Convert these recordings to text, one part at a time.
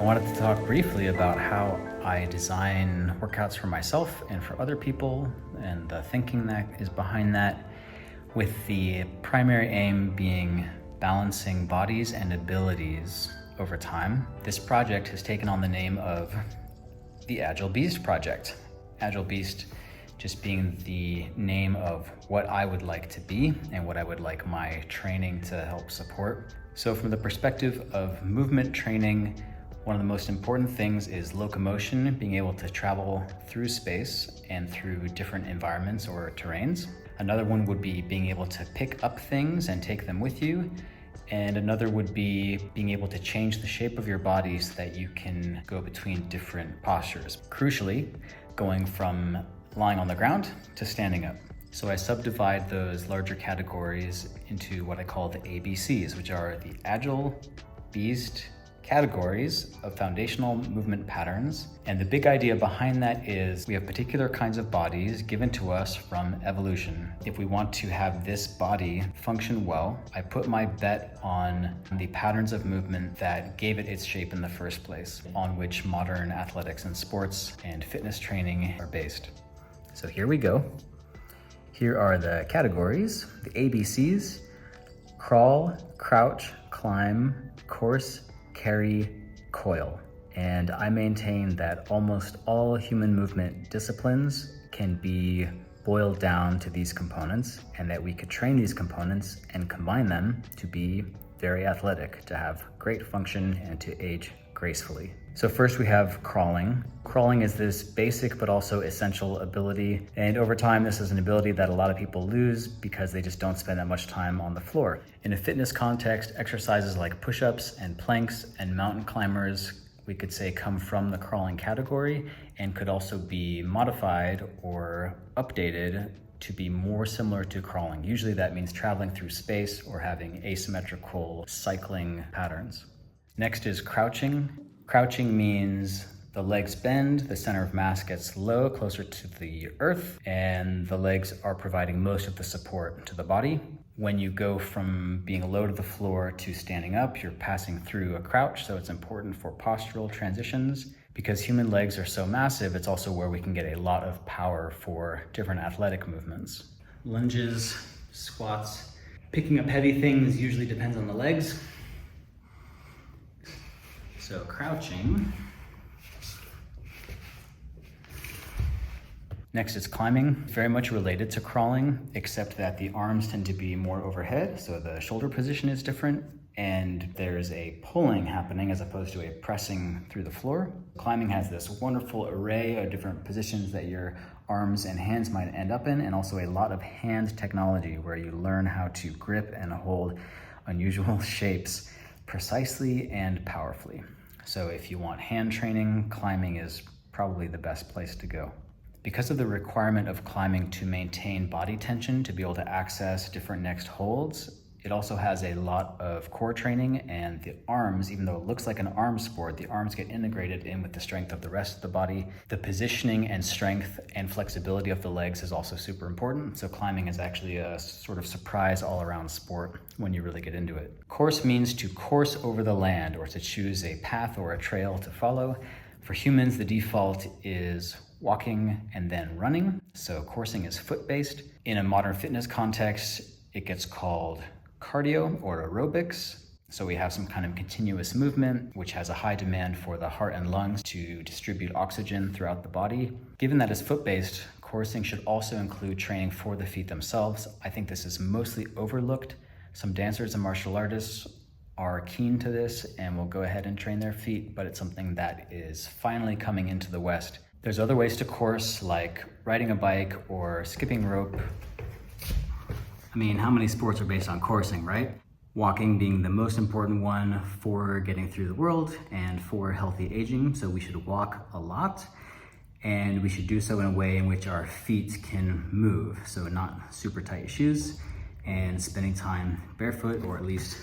wanted to talk briefly about how I design workouts for myself and for other people, and the thinking that is behind that, with the primary aim being balancing bodies and abilities over time. This project has taken on the name of the AGILE BEAST Project. AGILE BEAST just being the name of what I would like to be and what I would like my training to help support. So from the perspective of movement training, one of the most important things is locomotion, being able to travel through space and through different environments or terrains. Another one would be being able to pick up things and take them with you. And another would be being able to change the shape of your body so that you can go between different postures. Crucially, going from lying on the ground to standing up. So I subdivide those larger categories into what I call the ABCs, which are the AGILE BEAST Categories of foundational movement patterns. And the big idea behind that is we have particular kinds of bodies given to us from evolution. If we want to have this body function well, I put my bet on the patterns of movement that gave it its shape in the first place, on which modern athletics and sports and fitness training are based. So here we go. Here are the categories, the ABCs: crawl, crouch, climb, course, carry, coil. And I maintain that almost all human movement disciplines can be boiled down to these components, and that we could train these components and combine them to be very athletic, to have great function and to age gracefully. So first we have crawling. Crawling is this basic but also essential ability, and over time this is an ability that a lot of people lose because they just don't spend that much time on the floor. In a fitness context, exercises like push-ups and planks and mountain climbers, we could say, come from the crawling category and could also be modified or updated to be more similar to crawling. Usually that means traveling through space or having asymmetrical cycling patterns. Next is crouching. Crouching means the legs bend, the center of mass gets low, closer to the earth, and the legs are providing most of the support to the body. When you go from being low to the floor to standing up, you're passing through a crouch, so it's important for postural transitions. Because human legs are so massive, it's also where we can get a lot of power for different athletic movements. Lunges, squats, picking up heavy things usually depends on the legs. So crouching. Next is climbing, very much related to crawling, except that the arms tend to be more overhead, so the shoulder position is different, and there's a pulling happening as opposed to a pressing through the floor. Climbing has this wonderful array of different positions that your arms and hands might end up in, and also a lot of hand technology where you learn how to grip and hold unusual shapes precisely and powerfully. So if you want hand training, climbing is probably the best place to go. Because of the requirement of climbing to maintain body tension, to be able to access different next holds, it also has a lot of core training, and the arms, even though it looks like an arm sport, the arms get integrated in with the strength of the rest of the body. The positioning and strength and flexibility of the legs is also super important. So climbing is actually a sort of surprise all-around sport when you really get into it. Course means to course over the land, or to choose a path or a trail to follow. For humans, the default is walking and then running. So coursing is foot-based. In a modern fitness context, it gets called cardio or aerobics. So we have some kind of continuous movement, which has a high demand for the heart and lungs to distribute oxygen throughout the body. Given that it's foot-based, coursing should also include training for the feet themselves. I think this is mostly overlooked. Some dancers and martial artists are keen to this and will go ahead and train their feet, but it's something that is finally coming into the West. There's other ways to course, like riding a bike or skipping rope. I mean, how many sports are based on coursing, right? Walking being the most important one for getting through the world and for healthy aging. So we should walk a lot, and we should do so in a way in which our feet can move. So not super tight shoes, and spending time barefoot, or at least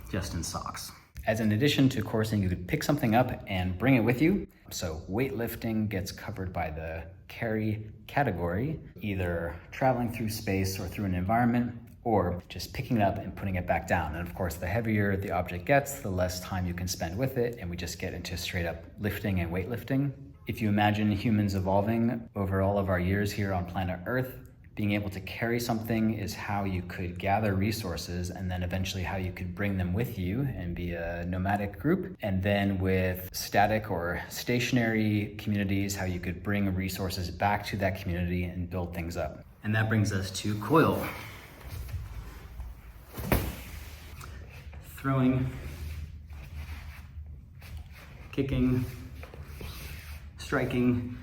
just in socks. As an addition to coursing, you could pick something up and bring it with you. So weightlifting gets covered by the carry category, either traveling through space or through an environment, or just picking it up and putting it back down. And of course, the heavier the object gets, the less time you can spend with it, and we just get into straight up lifting and weightlifting. If you imagine humans evolving over all of our years here on planet Earth, being able to carry something is how you could gather resources, and then eventually how you could bring them with you and be a nomadic group. And then with static or stationary communities, how you could bring resources back to that community and build things up. And that brings us to coil. Throwing, kicking, striking,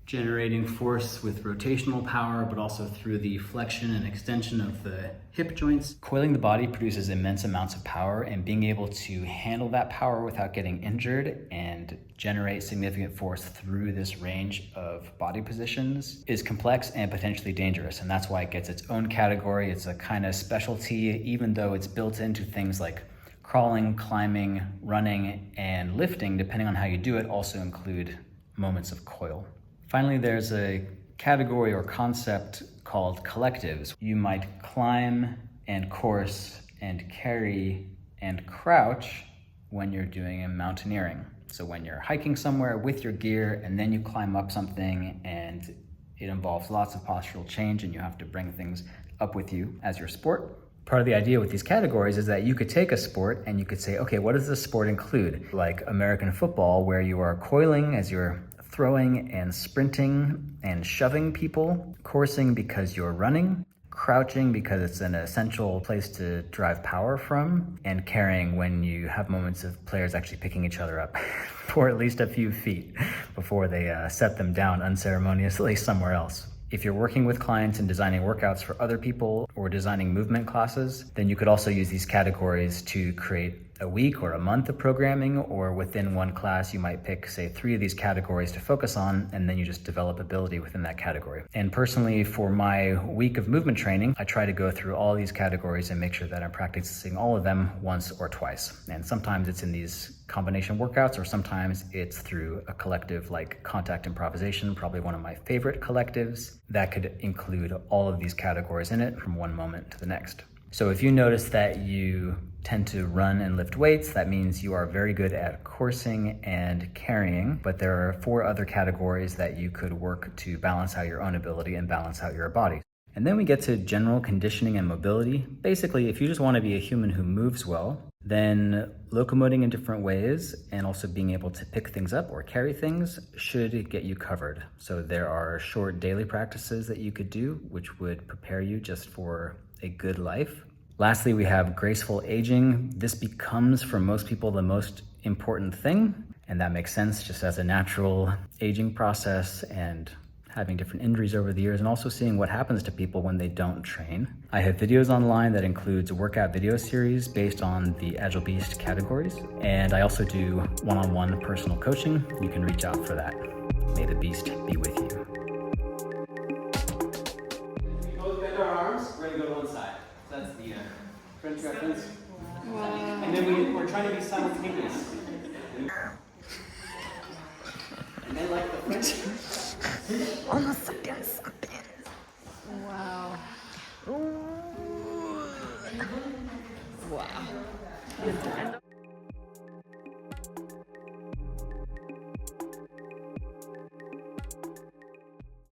generating force with rotational power, but also through the flexion and extension of the hip joints. Coiling the body produces immense amounts of power, and being able to handle that power without getting injured and generate significant force through this range of body positions is complex and potentially dangerous. And that's why it gets its own category. It's a kind of specialty, even though it's built into things like crawling, climbing, running, and lifting, depending on how you do it, also include moments of coil. Finally, there's a category or concept called collectives. You might climb and course and carry and crouch when you're doing a mountaineering. So when you're hiking somewhere with your gear and then you climb up something, and it involves lots of postural change and you have to bring things up with you as your sport. Part of the idea with these categories is that you could take a sport and you could say, okay, what does this sport include? Like American football, where you are coiling as you're throwing and sprinting and shoving people, coursing because you're running, crouching because it's an essential place to drive power from, and carrying when you have moments of players actually picking each other up for at least a few feet before they set them down unceremoniously somewhere else. If you're working with clients and designing workouts for other people or designing movement classes, then you could also use these categories to create a week or a month of programming, or within one class you might pick, say, 3 of these categories to focus on, and then you just develop ability within that category. And personally, for my week of movement training, I try to go through all these categories and make sure that I'm practicing all of them once or twice. And sometimes it's in these combination workouts, or sometimes it's through a collective like contact improvisation, probably one of my favorite collectives, that could include all of these categories in it from one moment to the next. So if you notice that you tend to run and lift weights, that means you are very good at coursing and carrying, but there are 4 other categories that you could work to balance out your own ability and balance out your body. And then we get to general conditioning and mobility. Basically, if you just want to be a human who moves well, then locomoting in different ways and also being able to pick things up or carry things should get you covered. So there are short daily practices that you could do, which would prepare you just for a good life. Lastly, we have graceful aging. This becomes, for most people, the most important thing, and that makes sense just as a natural aging process and having different injuries over the years, and also seeing what happens to people when they don't train. I have videos online that includes a workout video series based on the Agile Beast categories, and I also do one-on-one personal coaching. You can reach out for that. May the beast be with you. We both bend our arms, we're gonna go to one side. So that's the French reference. Wow. And then we're trying to be simultaneous.